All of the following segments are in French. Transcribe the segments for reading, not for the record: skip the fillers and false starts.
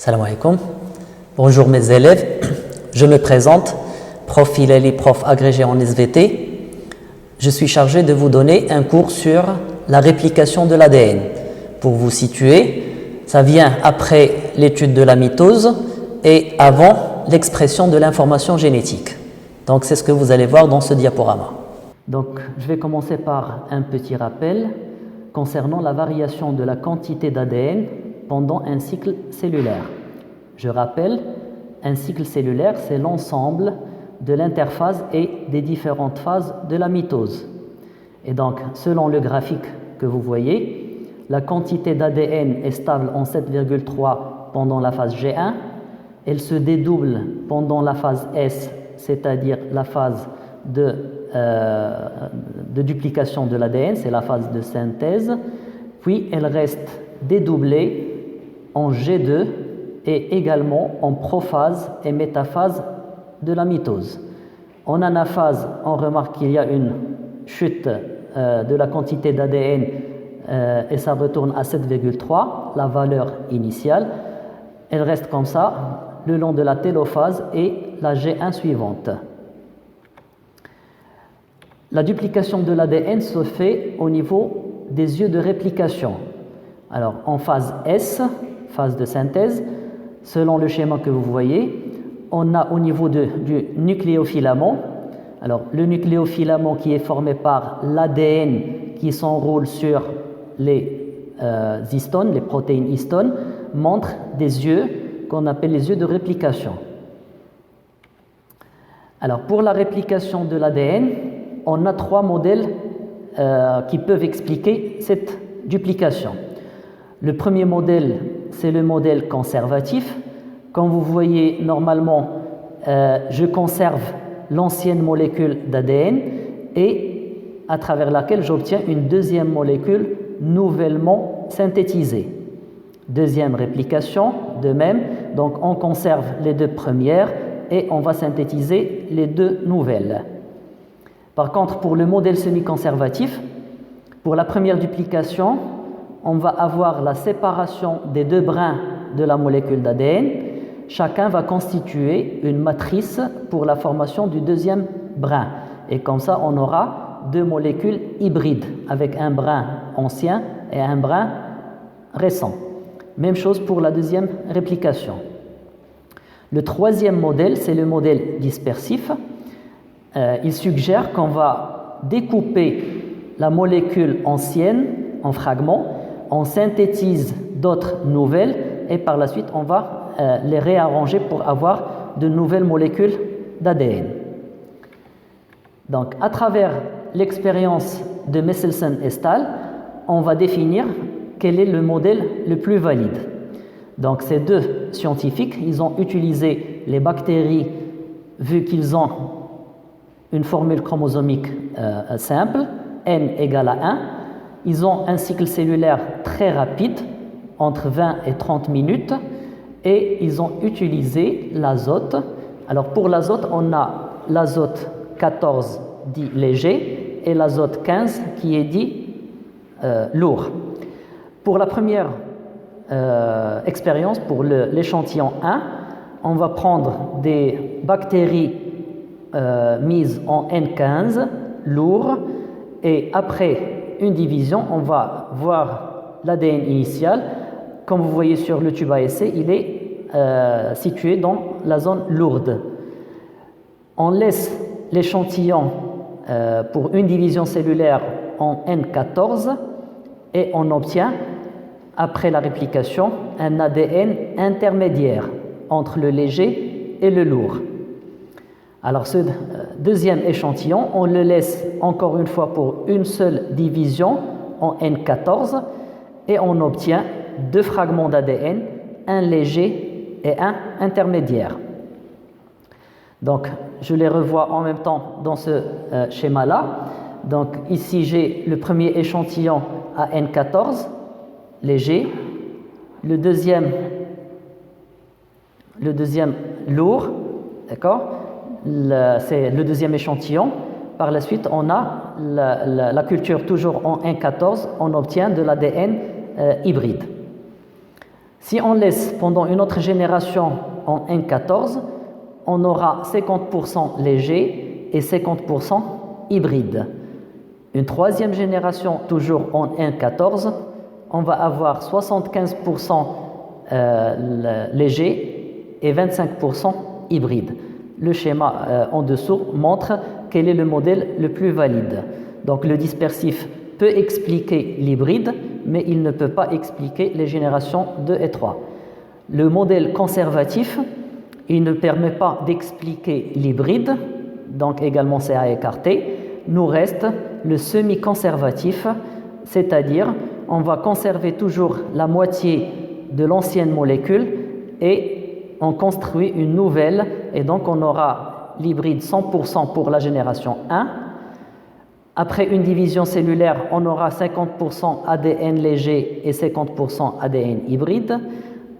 Salam alaikum. Bonjour mes élèves, je me présente, prof Hilali, prof agrégé en SVT. Je suis chargé de vous donner un cours sur la réplication de l'ADN. Pour vous situer, ça vient après l'étude de la mitose et avant l'expression de l'information génétique. Donc c'est ce que vous allez voir dans ce diaporama. Donc je vais commencer par un petit rappel concernant la variation de la quantité d'ADN pendant un cycle cellulaire. Je rappelle, un cycle cellulaire, c'est l'ensemble de l'interphase et des différentes phases de la mitose. Et donc, selon le graphique que vous voyez, la quantité d'ADN est stable en 7,3 pendant la phase G1, elle se dédouble pendant la phase S, c'est-à-dire la phase de duplication de l'ADN, c'est la phase de synthèse, puis elle reste dédoublée en G2 et également en prophase et métaphase de la mitose. En anaphase, on remarque qu'il y a une chute de la quantité d'ADN et ça retourne à 7,3, la valeur initiale. Elle reste comme ça le long de la télophase et la G1 suivante. La duplication de l'ADN se fait au niveau des yeux de réplication. Alors en phase S, phase de synthèse, selon le schéma que vous voyez, on a au niveau du nucléofilament, alors le nucléofilament qui est formé par l'ADN qui s'enroule sur les histones, les protéines histones, montre des yeux qu'on appelle les yeux de réplication. Alors pour la réplication de l'ADN, on a trois modèles qui peuvent expliquer cette duplication. Le premier modèle, c'est le modèle conservatif. Comme vous voyez, normalement, je conserve l'ancienne molécule d'ADN et à travers laquelle j'obtiens une deuxième molécule nouvellement synthétisée. Deuxième réplication, de même, donc on conserve les deux premières et on va synthétiser les deux nouvelles. Par contre, pour le modèle semi-conservatif, pour la première duplication, on va avoir la séparation des deux brins de la molécule d'ADN. Chacun va constituer une matrice pour la formation du deuxième brin. Et comme ça, on aura deux molécules hybrides avec un brin ancien et un brin récent. Même chose pour la deuxième réplication. Le troisième modèle, c'est le modèle dispersif. Il suggère qu'on va découper la molécule ancienne en fragments, on synthétise d'autres nouvelles et par la suite on va les réarranger pour avoir de nouvelles molécules d'ADN. Donc à travers l'expérience de Messelson et Stahl, on va définir quel est le modèle le plus valide. Donc ces deux scientifiques, ils ont utilisé les bactéries vu qu'ils ont une formule chromosomique simple, n égale à 1. Ils ont un cycle cellulaire très rapide, entre 20 et 30 minutes, et ils ont utilisé l'azote. Alors pour l'azote, on a l'azote 14 dit léger et l'azote 15 qui est dit lourd. Pour la première expérience, pour l'échantillon 1, on va prendre des bactéries mises en N15, lourd, et après une division, on va voir l'ADN initial. Comme vous voyez sur le tube à essai, il est situé dans la zone lourde. On laisse l'échantillon pour une division cellulaire en N14 et on obtient, après la réplication, un ADN intermédiaire entre le léger et le lourd. Alors ce deuxième échantillon, on le laisse encore une fois pour une seule division en N14 et on obtient deux fragments d'ADN, un léger et un intermédiaire. Donc je les revois en même temps dans ce schéma-là. Donc ici j'ai le premier échantillon à N14, léger, le deuxième lourd, d'accord? C'est le deuxième échantillon. Par la suite, on a la culture toujours en N14, on obtient de l'ADN hybride. Si on laisse pendant une autre génération en N14, on aura 50% léger et 50% hybride. Une troisième génération, toujours en N14, on va avoir 75% léger et 25% hybride. Le schéma en dessous montre quel est le modèle le plus valide. Donc le dispersif peut expliquer l'hybride, mais il ne peut pas expliquer les générations 2 et 3. Le modèle conservatif, il ne permet pas d'expliquer l'hybride, donc également c'est à écarter. Nous reste le semi-conservatif, c'est-à-dire on va conserver toujours la moitié de l'ancienne molécule et on construit une nouvelle, et donc on aura l'hybride 100% pour la génération 1. Après une division cellulaire, on aura 50% ADN léger et 50% ADN hybride.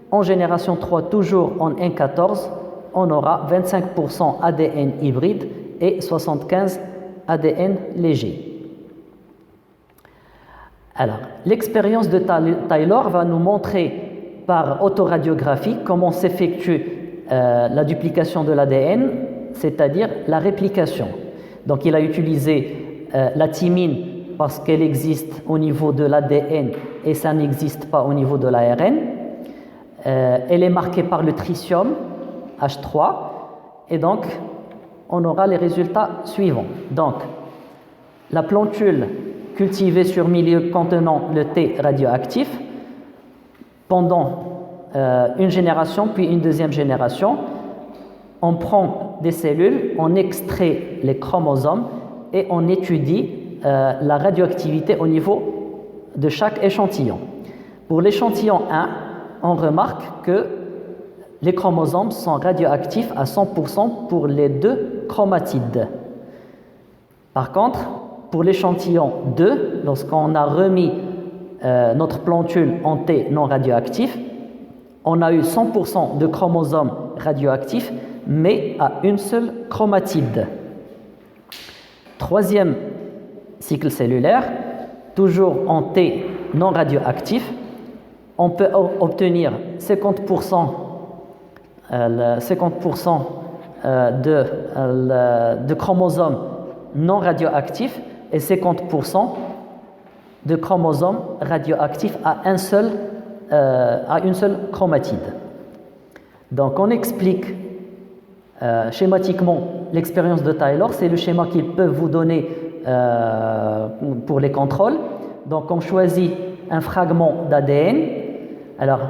En génération 3, toujours en N14, on aura 25% ADN hybride et 75% ADN léger. Alors, l'expérience de Taylor va nous montrer par autoradiographie comment s'effectue la duplication de l'ADN, c'est-à-dire la réplication. Donc, il a utilisé la thymine parce qu'elle existe au niveau de l'ADN et ça n'existe pas au niveau de l'ARN. Elle est marquée par le tritium H3 et donc on aura les résultats suivants. Donc la plantule cultivée sur milieu contenant le thé radioactif pendant une génération puis une deuxième génération, on prend des cellules, on extrait les chromosomes et on étudie la radioactivité au niveau de chaque échantillon. Pour l'échantillon 1, on remarque que les chromosomes sont radioactifs à 100% pour les deux chromatides. Par contre, pour l'échantillon 2, lorsqu'on a remis notre plantule en T non radioactif, on a eu 100% de chromosomes radioactifs, mais à une seule chromatide. Troisième cycle cellulaire, toujours en T non radioactif, on peut obtenir 50% de chromosomes non radioactifs et 50% de chromosomes radioactifs à une seule chromatide. Donc on explique schématiquement l'expérience de Taylor, c'est le schéma qu'ils peuvent vous donner pour les contrôles. Donc on choisit un fragment d'ADN, alors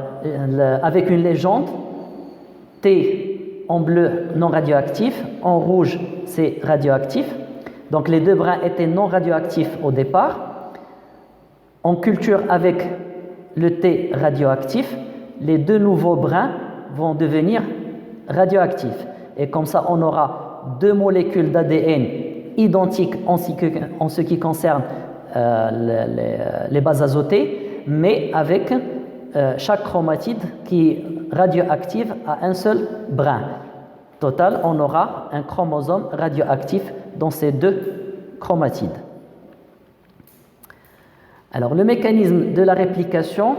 avec une légende, T en bleu non radioactif, en rouge c'est radioactif. Donc les deux brins étaient non radioactifs au départ. On culture avec le T radioactif, les deux nouveaux brins vont devenir radioactifs. Et comme ça, on aura deux molécules d'ADN identiques en ce qui concerne les bases azotées, mais avec chaque chromatide qui est radioactive à un seul brin. Total, on aura un chromosome radioactif dans ces deux chromatides. Alors, le mécanisme de la réplication,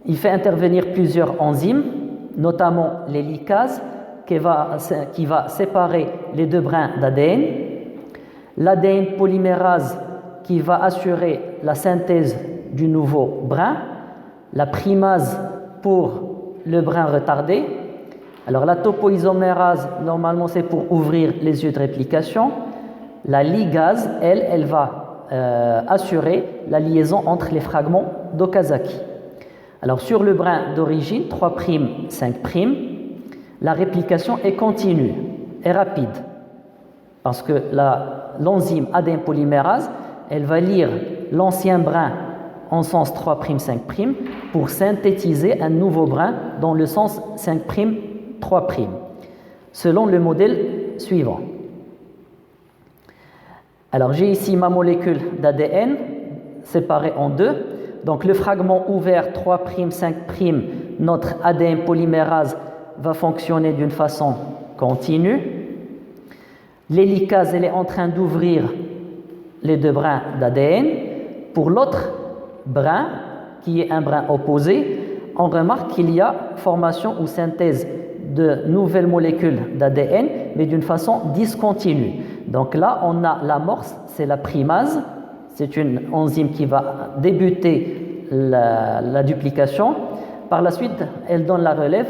il fait intervenir plusieurs enzymes, notamment les licases, qui va séparer les deux brins d'ADN, l'ADN polymérase qui va assurer la synthèse du nouveau brin, la primase pour le brin retardé. Alors la topoisomérase, normalement c'est pour ouvrir les yeux de réplication. La ligase, elle va assurer la liaison entre les fragments d'Okazaki. Alors sur le brin d'origine, 3', 5', la réplication est continue et rapide parce que l'enzyme ADN polymérase, elle va lire l'ancien brin en sens 3', 5' pour synthétiser un nouveau brin dans le sens 5', 3', selon le modèle suivant. Alors j'ai ici ma molécule d'ADN séparée en deux. Donc le fragment ouvert 3', 5', notre ADN polymérase va fonctionner d'une façon continue. L'hélicase, elle est en train d'ouvrir les deux brins d'ADN. Pour l'autre brin, qui est un brin opposé, on remarque qu'il y a formation ou synthèse de nouvelles molécules d'ADN, mais d'une façon discontinue. Donc là, on a l'amorce, c'est la primase, c'est une enzyme qui va débuter la duplication. Par la suite, elle donne la relève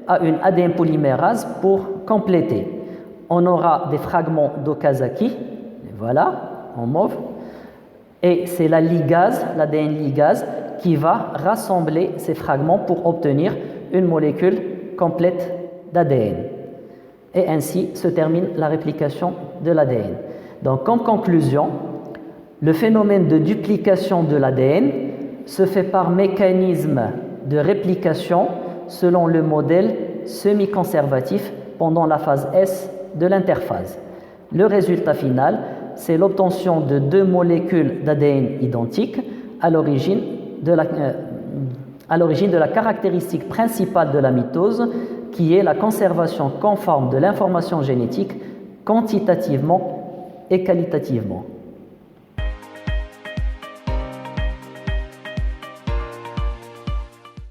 à une ADN polymérase pour compléter. On aura des fragments d'Okazaki, voilà, en mauve, et c'est la ligase, l'ADN ligase, qui va rassembler ces fragments pour obtenir une molécule complète d'ADN. Et ainsi se termine la réplication de l'ADN. Donc, en conclusion, le phénomène de duplication de l'ADN se fait par mécanisme de réplication selon le modèle semi-conservatif pendant la phase S de l'interphase. Le résultat final, c'est l'obtention de deux molécules d'ADN identiques à l'origine de la caractéristique principale de la mitose, qui est la conservation conforme de l'information génétique quantitativement et qualitativement.